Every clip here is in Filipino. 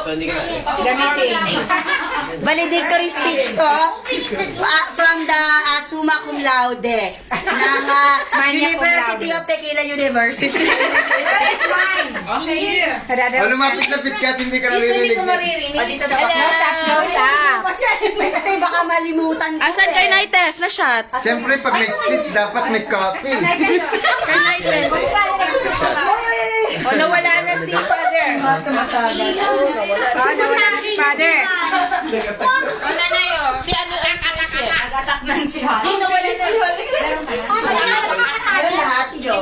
So, hindi ka na. Gamitin. Valedictory speech ko from the summa cum laude ng University of Tequila University. Lumapit-lapit ka at hindi ka naririnig. Dito daw ako. Close up. Ay, kasi baka malimutan ko. Asan kay Naites na shot? Siyempre, pag may speech, dapat may copy. Kay Naites. O, nawala na si Father. Nawala na si Father. Wala na yun. Si ano ang speech? Nag-attack na si Hot. Nawala na si Meron lahat si Jo.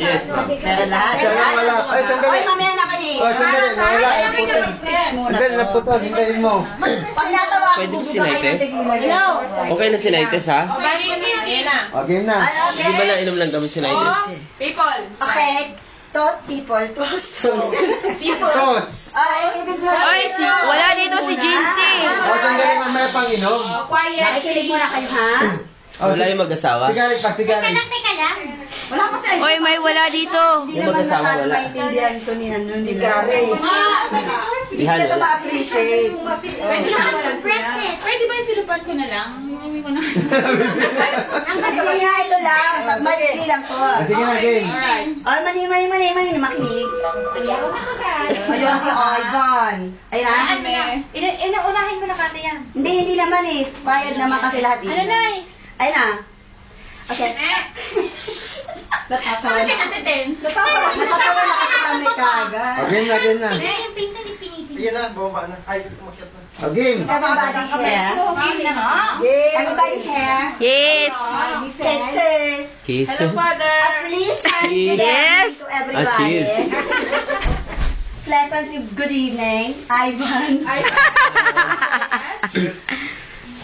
Yes, ma'am. Meron lahat. Siya lang wala. Ay, sandali. Ay, mamaya na kayo. Oh, sandali. Nawala. Ay, speech muna. Sandali, naputol. Hintayin mo. Pag natawa ko, Pwede ba si bubuka kayo ng Naites? tequila. Okay na si Naites, ha? O, game na. Ay, okay. Hindi ba na inom lang kami si Naites? People. Okay. Toast people. Toast. Tos. Ay, ibig sabihin. Oy, wala dito si Jincy. O, sandali. Mamaya pang inom. Nakikinig muna kayo, ha? Wala yung mag-asawa? Sigarit pa, sigarit. Oy, may wala dito. Hindi Yung naman mag-asawa, masyado wala. maintindihan to ni ano ni Gary. Hindi na ito ma-appreciate. Pwede ba yung silupan ko na lang? Umuwi ko na. Hindi nga, ito lang. Malili lang to. Sige na, game. Ay, mani, makinig. Ayun si Ivan. Ayun na. Unahin mo na kate yan. Hindi naman eh. Bayad naman kasi lahat eh. Ayun na. Okay. Natatawa na. Natatawa na kasi kami kagad. O, game na, game na. Yung pinto ni pinipili. Ayan na, bumaba na. Ay, umakyat na. O, game. Everybody here. Everybody here. Yes. Kisses. Kiss. At least I'm Yes. to everybody. cheers. Pleasant good evening, Ivan.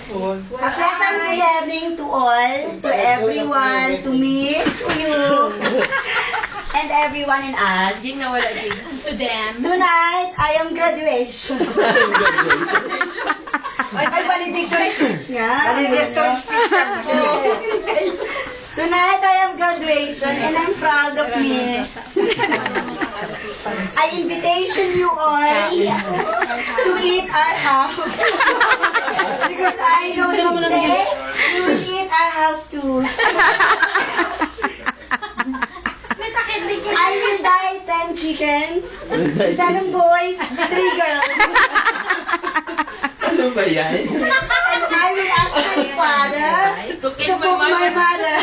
A pleasant good evening to all, to everyone, to me, to you, and everyone in us. To them. Tonight, I am graduation. Ay, valedictory speech nga. Valedictory speech yan. Tonight, I am graduation and I'm proud of me. I invitation you all to eat our house. Because I know someday you will eat our house too. I will buy 10 chickens, 7 boys, 3 girls. Ano ba yan? And I will ask my father to cook my mother.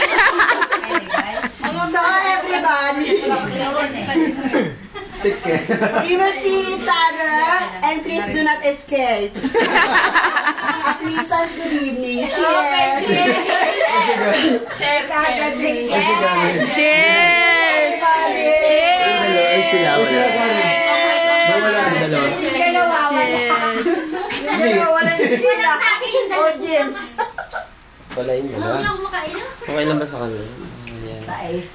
So everybody, Sige. we will see each other and please do not escape. A pleasant good evening. Cheers. Cheers. Cheers. Everybody. Ay, sila, O, sila, wala. Gary. Nawala Ang na. dalawa. Wala yung pila. Audience. Wala yung dalawa. Okay lang ba sa kanila? Ayan. Bye.